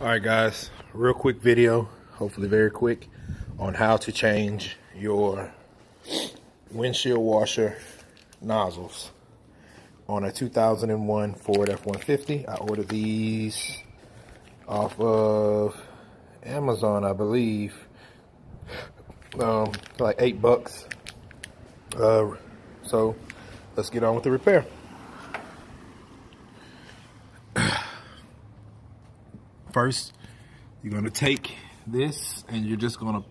All right, guys, real quick video, hopefully very quick, on how to change your windshield washer nozzles on a 2001 Ford F-150. I ordered these off of Amazon, I believe, for like $8. So let's get on with the repair. First, you're going to take this and you're just going to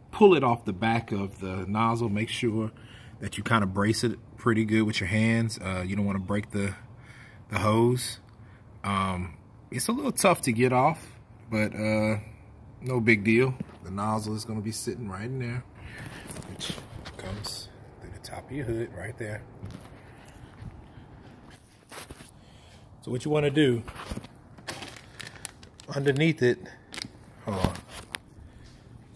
pull it off the back of the nozzle. Make sure that you kind of brace it pretty good with your hands. You don't want to break the hose. It's a little tough to get off, but no big deal. The nozzle is going to be sitting right in there, which comes through the top of your hood right there. So what you want to do, underneath it, hold on.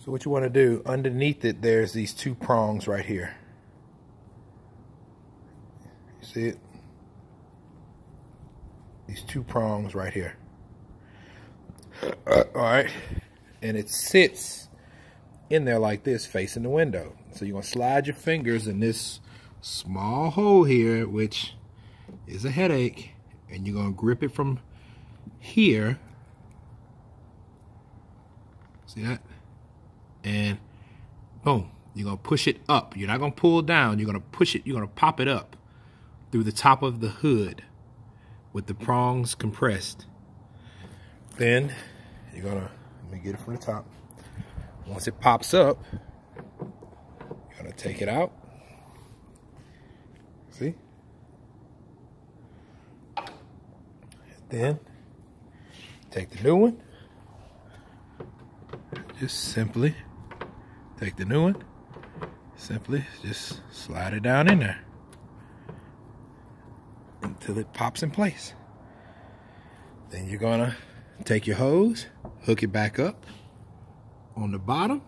So what you want to do, underneath it, there's these two prongs right here. You see it? These two prongs right here. All right. And it sits in there like this, facing the window. So you're going to slide your fingers in this small hole here, which is a headache. And you're going to grip it from here. See that? And boom, you're going to push it up. You're not going to pull down. You're going to push it. You're going to pop it up through the top of the hood with the prongs compressed. Then you're going to, let me get it from the top. Once it pops up, you're going to take it out. See? Then take the new one. Just simply take the new one, simply just slide it down in there until it pops in place. Then you're gonna take your hose, hook it back up on the bottom,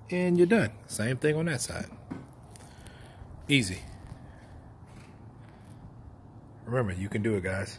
and you're done. Same thing on that side. Easy. Remember, you can do it, guys.